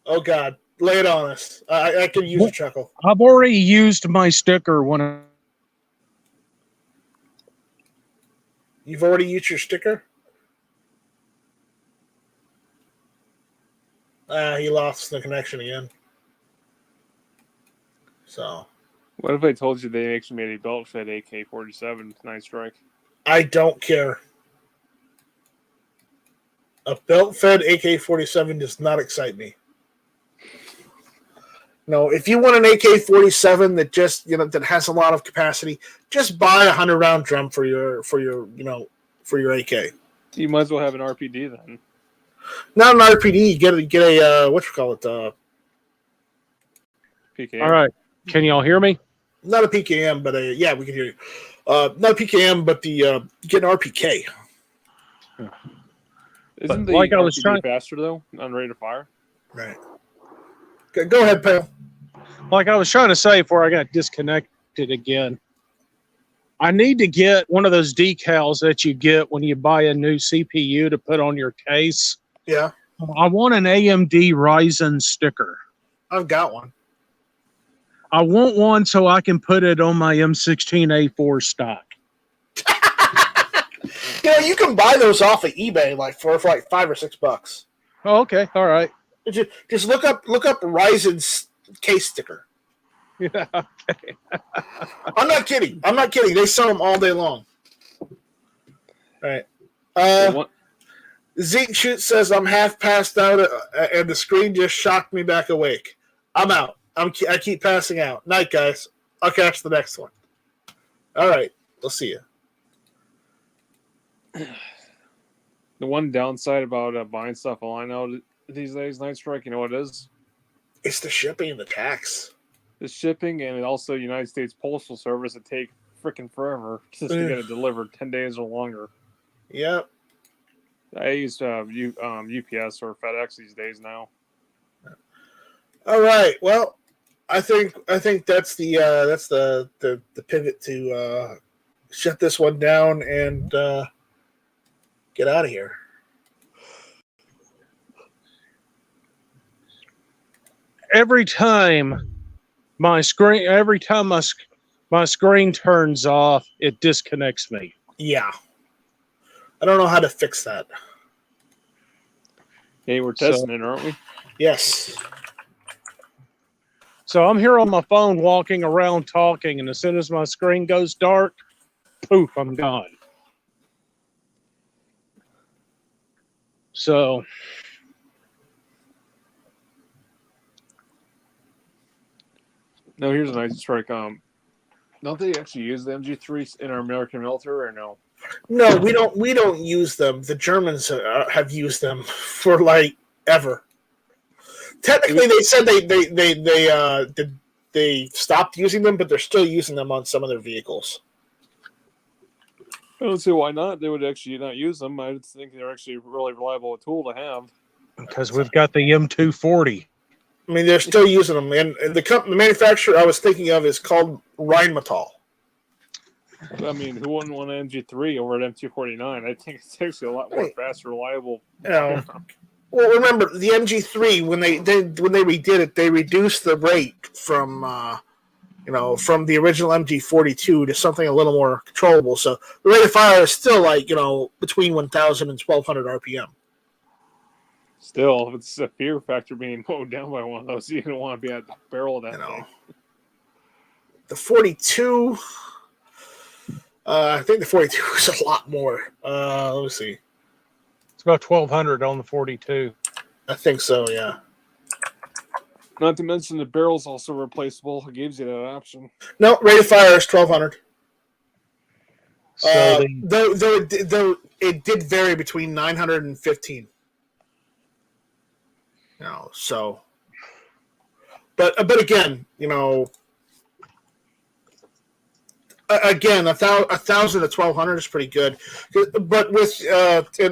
Oh God, Lay it on us. I can use a chuckle. I've already used my sticker when You've already used your sticker? He lost the connection again. So. What if I told you they actually made a belt fit AK-47 Night Strike? I don't care. A belt-fed AK-47 does not excite me. No, if you want an AK-47 that just that has a lot of capacity, just buy a 100-round drum for your AK. You might as well have an RPD then. Not an RPD. Get a what you call it? PKM. All right, can y'all hear me? Not a PKM, but yeah, we can hear you. Not a PKM, but get an RPK. Isn't the like I was RPD trying- faster though on rate of fire? Right. Okay, go ahead, pal. Like I was trying to say before I got disconnected again, I need to get one of those decals that you get when you buy a new CPU to put on your case. Yeah, I want an AMD Ryzen sticker. I've got one. I want one so I can put it on my M16A4 stock. You can buy those off of eBay for like $5 or $6. Oh, okay, all right. Just look up Ryzen's case sticker. Yeah. I'm not kidding. They sell them all day long. All right. Zeke Shoot says I'm half passed out and the screen just shocked me back awake. I'm out. I keep passing out. Night, guys. I'll catch the next one. All right. We'll see you. The one downside about buying stuff online now these days, Night Strike, you know what it is? It's the shipping and the tax. The shipping and also United States Postal Service that take freaking forever just to get it delivered, 10 days or longer. Yep. I use UPS or FedEx these days now. All right. Well, I think that's the pivot to shut this one down and get out of here. Every time my screen turns off, it disconnects me. Yeah. I don't know how to fix that. Hey, we're testing it, aren't we? Yes. So I'm here on my phone walking around talking, and as soon as my screen goes dark, poof, I'm gone. So No, here's a Night Strike. Don't they actually use the MG3s in our American military or no? No, we don't use them. The Germans have used them for like ever. Technically, they said they stopped using them, but they're still using them on some of their vehicles. I don't see why not. They would actually not use them. I think they're actually a really reliable tool to have. because we've got the M240. I mean, they're still using them, and the manufacturer I was thinking of is called Rheinmetall. I mean, who wouldn't want an MG3 over an M249? I think it's actually a lot more fast, reliable. Well, remember the MG3 when they redid it, they reduced the rate from from the original MG42 to something a little more controllable. So the rate of fire is still like between 1,000 and 1,200 RPM. Still, if it's a fear factor being mowed down by one of those, you don't want to be at the barrel of that thing. The 42. I think the 42 is a lot more. Let me see. It's about 1,200 on the 42. I think so, yeah. Not to mention the barrel's also replaceable. It gives you that option. No, rate of fire is 1,200. So Though it did vary between 900 and 15. So. But again, again, 1,000 to 1,200 is pretty good. But with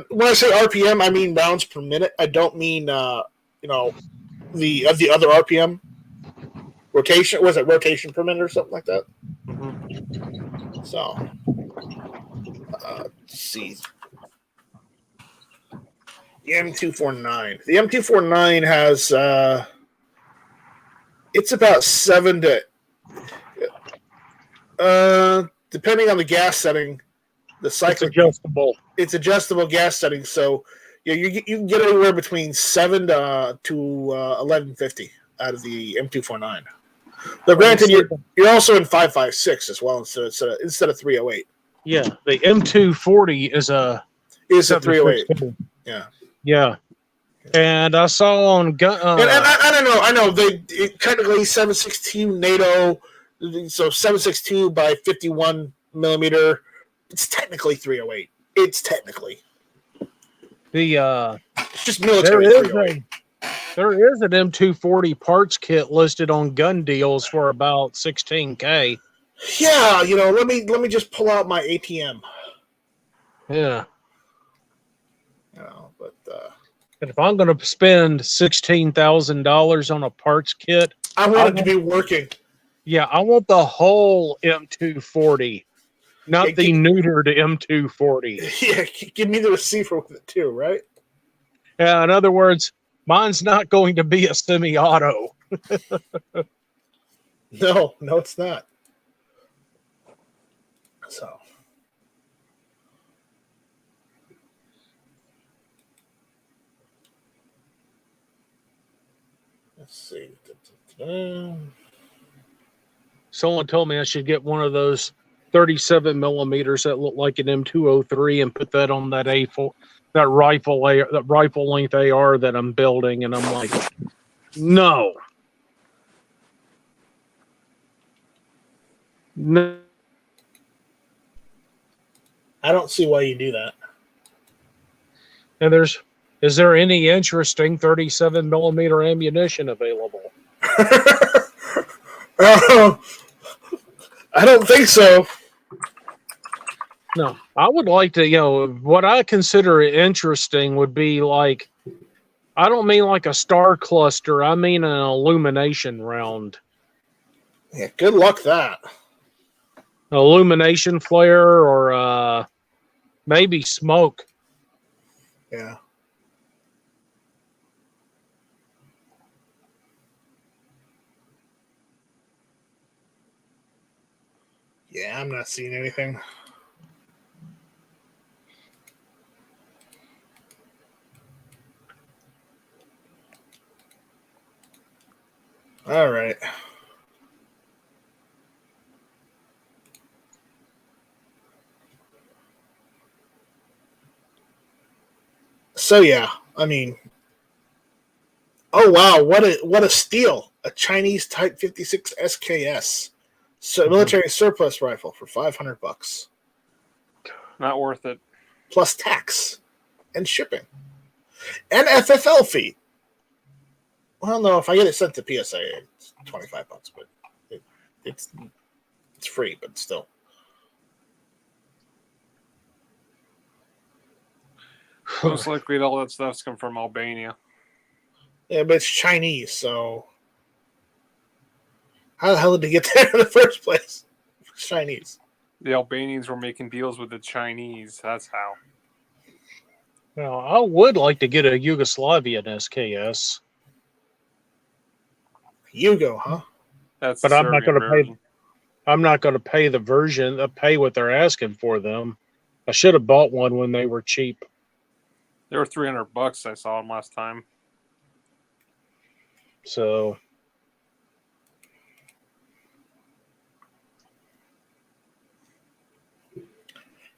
when I say RPM, I mean rounds per minute. I don't mean the other RPM rotation. Was it rotation per minute or something like that? Mm-hmm. So let's see. The M249. The M249 has It's about 7 to depending on the gas setting, the It's cyclic adjustable. it's adjustable gas setting. So yeah, you can get anywhere between 7 to 1150 out of the M249. But granted, you're also in 5.56 as well instead of 308. Yeah, the M240 is a 308. Yeah. Yeah. And I saw on gun. And I don't know. I know technically 7.62 NATO, so 7.62 by 51 millimeter. It's technically 308. It's technically. It's just military. There is an M240 parts kit listed on Gun Deals for about $16K. Yeah, let me just pull out my ATM. Yeah. But and if I'm going to spend $16,000 on a parts kit, I want it to be working. Yeah, I want the whole M240, not the neutered M240. Yeah, give me the receiver with it too, right? Yeah, in other words, mine's not going to be a semi-auto. No, it's not. So. Let's see. Someone told me I should get one of those 37 millimeters that look like an M203 and put that on that rifle length AR that I'm building, and I'm like, no. I don't see why you do that. And is there any interesting 37 millimeter ammunition available? I don't think so. No, I would like to, what I consider interesting would be like, I don't mean like a star cluster. I mean an illumination round. Yeah, good luck that. Illumination flare or maybe smoke. Yeah. Yeah, I'm not seeing anything. All right. So yeah, I mean, oh wow, what a steal! A Chinese Type 56 SKS, so military surplus rifle for $500, Not worth it. plus tax and shipping and FFL fee. Well, no, if I get it sent to PSA, it's $25, but it's free, but still. Most likely all that stuff's come from Albania. Yeah, but it's Chinese, so how the hell did they get there in the first place? It's Chinese. The Albanians were making deals with the Chinese. That's how. Well, I would like to get a Yugoslavian SKS. Yugo, huh? That's but the I'm not going to Serbian pay. I'm not going to pay the pay what they're asking for them. I should have bought one when they were cheap. They were $300. I saw them last time. So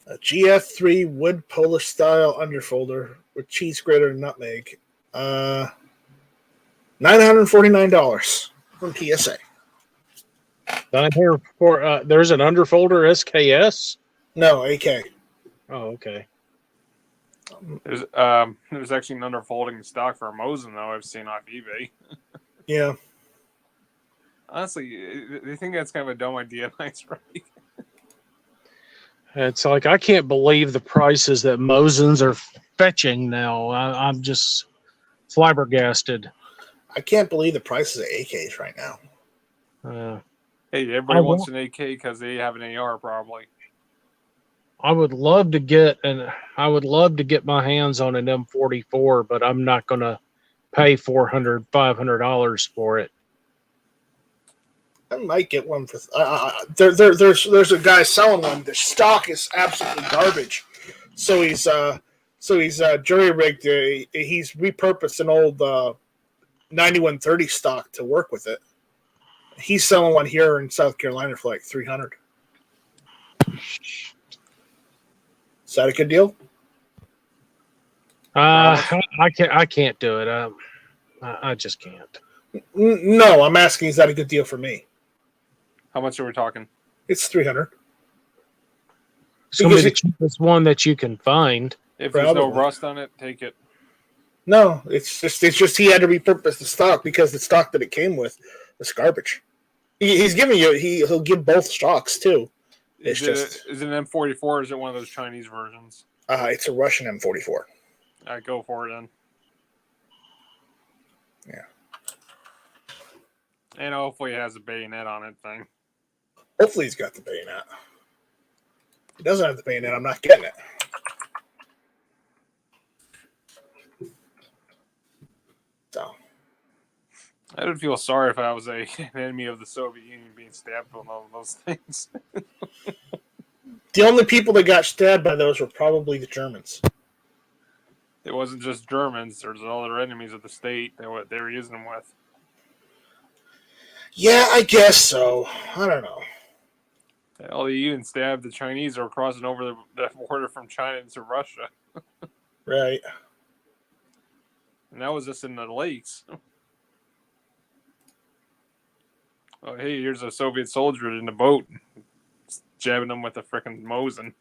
a GF3 wood Polish style underfolder with cheese grater and nutmeg. $949 from PSA. down here for there's an underfolder SKS. No, AK. Oh, okay. There's actually an underfolding in stock for a Mosin, though, I've seen off eBay. Yeah. Honestly, they think that's kind of a dumb idea, right? It's like I can't believe the prices that Mosins are fetching now. I'm just flabbergasted. I can't believe the prices of AKs right now. Hey, everybody wants an AK because they have an AR, probably. I would love to get my hands on an M44, but I'm not going to pay $400, $500 for it. I might get one for. There's a guy selling one. The stock is absolutely garbage. So he's jury rigged. He's repurposed an old 9130 stock to work with it. He's selling one here in South Carolina for like $300. Is that a good deal? I can't do it. I just can't. No, I'm asking. Is that a good deal for me? How much are we talking? It's $300. It's gonna be Because the cheapest one that you can find. If there's no Probably. rust on it, take it. No, it's just he had to repurpose the stock because the stock that it came with was garbage. He's giving you he'll give both stocks too. It's Is it an M44 or is it one of those Chinese versions? It's a Russian M44. All right, go for it then. Yeah. And hopefully it has a bayonet on it thing. Hopefully he's got the bayonet. If he doesn't have the bayonet, I'm not getting it. So I would feel sorry if I was an enemy of the Soviet Union being stabbed on all of those things. the only people that got stabbed by those were probably the Germans. It wasn't just Germans. There's other enemies of the state that they were using them with. Yeah, I guess so. I don't know. Hell, they even stabbed the Chinese that were crossing over the border from China into Russia. Right. And that was just in the lakes. Oh, hey, here's a Soviet soldier in a boat, jabbing them with a frickin' Mosin.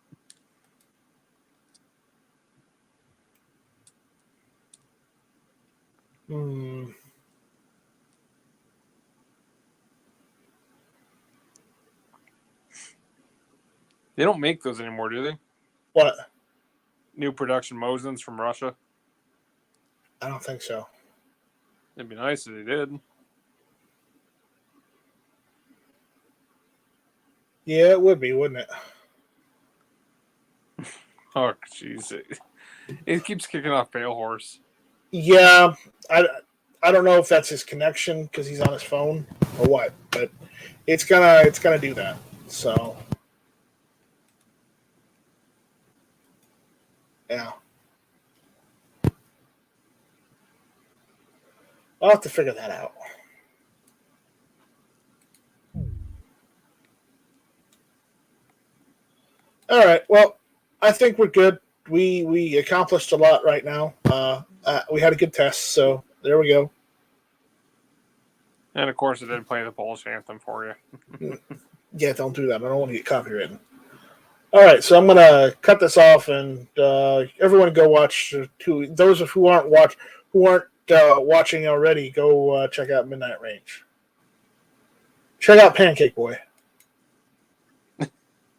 They don't make those anymore, do they? What? New production Mosins from Russia? I don't think so. It'd be nice if they did. Yeah, it would be, wouldn't it? Oh, jeez. It keeps kicking off Pale Horse. Yeah, I don't know if that's his connection because he's on his phone or what, but it's gonna do that. So yeah, I'll have to figure that out. All right. Well, I think we're good. We accomplished a lot right now. We had a good test, so there we go. And of course, it didn't play the Polish anthem for you. Yeah, don't do that. I don't want to get copywritten. All right, so I'm gonna cut this off, and everyone go watch. Those who aren't watching already, go check out Midnight Range. Check out Pancake Boy.